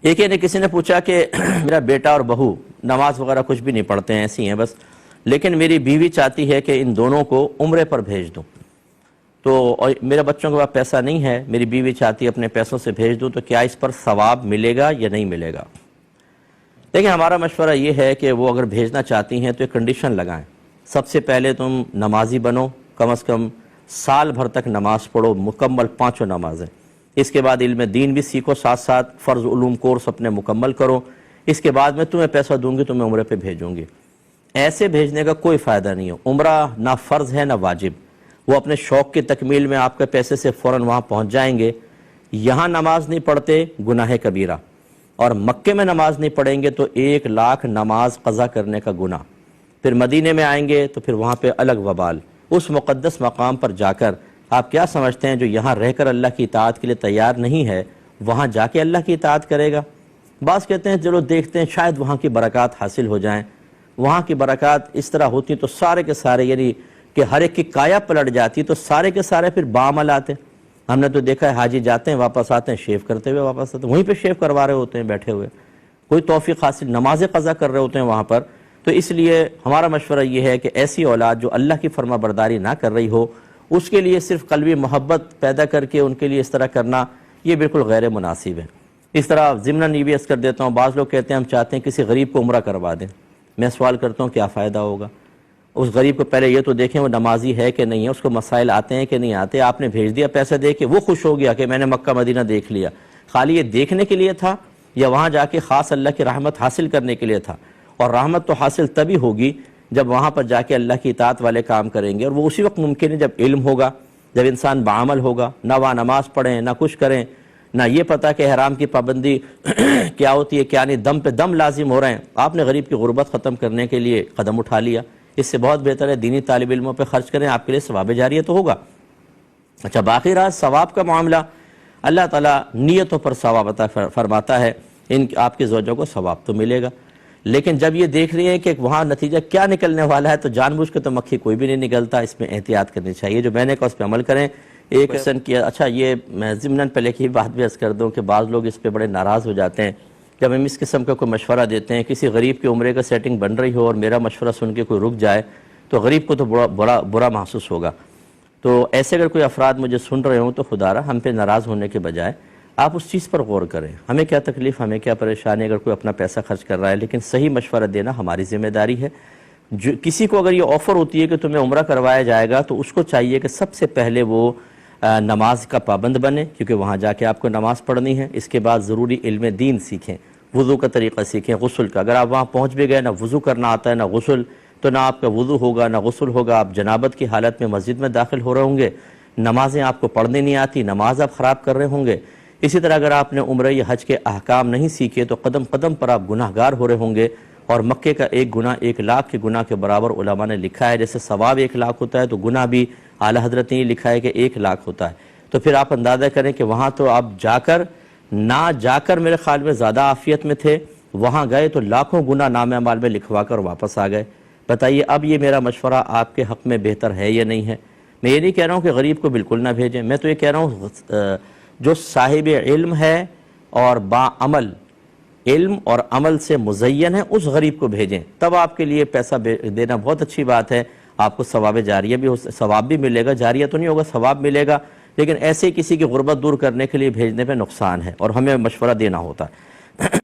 ایک نے کسی نے پوچھا کہ میرا بیٹا اور بہو نماز وغیرہ کچھ بھی نہیں پڑھتے ہیں، ایسی ہیں بس، لیکن میری بیوی چاہتی ہے کہ ان دونوں کو عمرے پر بھیج دوں، تو اور میرے بچوں کے پاس پیسہ نہیں ہے، میری بیوی چاہتی ہے اپنے پیسوں سے بھیج دوں، تو کیا اس پر ثواب ملے گا یا نہیں ملے گا؟ دیکھیں، ہمارا مشورہ یہ ہے کہ وہ اگر بھیجنا چاہتی ہیں تو ایک کنڈیشن لگائیں۔ سب سے پہلے تم نمازی بنو، کم از کم سال بھر تک نماز پڑھو، مکمل 5 نمازیں۔ اس کے بعد علم دین بھی سیکھو، ساتھ ساتھ فرض علوم کورس اپنے مکمل کرو۔ اس کے بعد میں تمہیں پیسہ دوں گی، تمہیں عمرے پہ بھیجوں گی۔ ایسے بھیجنے کا کوئی فائدہ نہیں ہے۔ عمرہ نہ فرض ہے نہ واجب، وہ اپنے شوق کی تکمیل میں آپ کے پیسے سے فوراً وہاں پہنچ جائیں گے۔ یہاں نماز نہیں پڑھتے، گناہ کبیرہ، اور مکے میں نماز نہیں پڑھیں گے تو 1,00,000 نماز قضا کرنے کا گناہ۔ پھر مدینے میں آئیں گے تو پھر وہاں پہ الگ وبال۔ اس مقدس مقام پر جا کر آپ کیا سمجھتے ہیں جو یہاں رہ کر اللہ کی اطاعت کے لیے تیار نہیں ہے، وہاں جا کے اللہ کی اطاعت کرے گا؟ بعض کہتے ہیں چلو دیکھتے ہیں شاید وہاں کی برکات حاصل ہو جائیں۔ وہاں کی برکات اس طرح ہوتی تو سارے کے سارے، یعنی کہ ہر ایک کی کایا پلٹ جاتی تو سارے کے سارے پھر بعمل آتے۔ ہم نے تو دیکھا ہے حاجی جاتے ہیں واپس آتے ہیں شیو کرتے ہوئے واپس آتے ہیں، وہیں پہ شیو کروا رہے ہوتے ہیں بیٹھے ہوئے، کوئی توفیق حاصل، نمازیں قضا کر رہے ہوتے ہیں وہاں پر۔ تو اس لیے ہمارا مشورہ یہ ہے کہ ایسی اولاد جو اللہ کی فرما برداری نہ کر رہی ہو، اس کے لیے صرف قلبی محبت پیدا کر کے ان کے لیے اس طرح کرنا یہ بالکل غیر مناسب ہے۔ اس طرح ضمناً یہ بھی عرض کر دیتا ہوں، بعض لوگ کہتے ہیں ہم چاہتے ہیں کسی غریب کو عمرہ کروا دیں۔ میں سوال کرتا ہوں کیا فائدہ ہوگا؟ اس غریب کو پہلے یہ تو دیکھیں وہ نمازی ہے کہ نہیں ہے، اس کو مسائل آتے ہیں کہ نہیں آتے۔ آپ نے بھیج دیا پیسے دے کے، وہ خوش ہو گیا کہ میں نے مکہ مدینہ دیکھ لیا، خالی یہ دیکھنے کے لیے تھا یا وہاں جا کے خاص اللہ کی رحمت حاصل کرنے کے لیے تھا؟ اور رحمت تو حاصل تبھی ہوگی جب وہاں پر جا کے اللہ کی اطاعت والے کام کریں گے، اور وہ اسی وقت ممکن ہے جب علم ہوگا، جب انسان بعمل ہوگا، نہ وہاں نماز پڑھیں نہ کچھ کریں، نہ یہ پتہ کہ احرام کی پابندی کیا ہوتی ہے کیا نہیں، دم پہ دم لازم ہو رہے ہیں۔ آپ نے غریب کی غربت ختم کرنے کے لیے قدم اٹھا لیا، اس سے بہت بہتر ہے دینی طالب علموں پہ خرچ کریں، آپ کے لیے ثواب جاریہ تو ہوگا۔ اچھا، باقی رہا ثواب کا معاملہ، اللہ تعالیٰ نیتوں پر ثواب عطا فرماتا ہے، آپ کے زوجوں کو ثواب تو ملے گا، لیکن جب یہ دیکھ رہی ہیں کہ وہاں نتیجہ کیا نکلنے والا ہے تو جان بوجھ کے تو مکھی کوئی بھی نہیں نکلتا، اس میں احتیاط کرنی چاہیے۔ جو میں نے کہا اس پہ عمل کریں۔ ایک حسن کیا، اچھا یہ میں ضمناً پہلے کی بات بھی عرض کر دوں کہ بعض لوگ اس پہ بڑے ناراض ہو جاتے ہیں جب ہم اس قسم کا کوئی مشورہ دیتے ہیں، کسی غریب کے عمرے کا سیٹنگ بن رہی ہو اور میرا مشورہ سن کے کوئی رک جائے تو غریب کو تو برا محسوس ہوگا۔ تو ایسے اگر کوئی افراد مجھے سن رہے ہوں تو خدا را ہم پہ ناراض ہونے کے بجائے آپ اس چیز پر غور کریں۔ ہمیں کیا تکلیف، ہمیں کیا پریشانی اگر کوئی اپنا پیسہ خرچ کر رہا ہے، لیکن صحیح مشورہ دینا ہماری ذمہ داری ہے۔ کسی کو اگر یہ آفر ہوتی ہے کہ تمہیں عمرہ کروایا جائے گا تو اس کو چاہیے کہ سب سے پہلے وہ نماز کا پابند بنے، کیونکہ وہاں جا کے آپ کو نماز پڑھنی ہے۔ اس کے بعد ضروری علم دین سیکھیں، وضو کا طریقہ سیکھیں، غسل کا۔ اگر آپ وہاں پہنچ بھی گئے نہ وضو کرنا آتا ہے نہ غسل، تو نہ آپ کا وضو ہوگا نہ غسل ہوگا، آپ جنابت کی حالت میں مسجد میں داخل ہو رہے ہوں گے، نمازیں آپ کو پڑھنے نہیں آتی، نماز آپ خراب کر رہے ہوں گے۔ اسی طرح اگر آپ نے عمرہ یا حج کے احکام نہیں سیکھے تو قدم قدم پر آپ گناہ گار ہو رہے ہوں گے، اور مکے کا ایک گناہ 1,00,000 کے گناہ کے برابر علماء نے لکھا ہے۔ جیسے ثواب 1,00,000 ہوتا ہے تو گناہ بھی اعلیٰ حضرت نے لکھا ہے کہ 1,00,000 ہوتا ہے۔ تو پھر آپ اندازہ کریں کہ وہاں تو آپ جا کر میرے خیال میں زیادہ عافیت میں تھے، وہاں گئے تو لاکھوں گناہ نامہ اعمال میں لکھوا کر واپس آ گئے۔ بتائیے اب یہ میرا مشورہ آپ کے حق میں بہتر ہے یا نہیں ہے؟ میں یہ نہیں کہہ رہا ہوں کہ غریب کو بالکل نہ بھیجیں، میں تو یہ کہہ رہا ہوں جو صاحب علم ہے اور باعمل، علم اور عمل سے مزین ہے، اس غریب کو بھیجیں، تب آپ کے لیے پیسہ دینا بہت اچھی بات ہے۔ آپ کو ثواب جاریہ بھی ثواب بھی ملے گا، جاریہ تو نہیں ہوگا، ثواب ملے گا، لیکن ایسے کسی کی غربت دور کرنے کے لیے بھیجنے پہ نقصان ہے اور ہمیں مشورہ دینا ہوتا ہے۔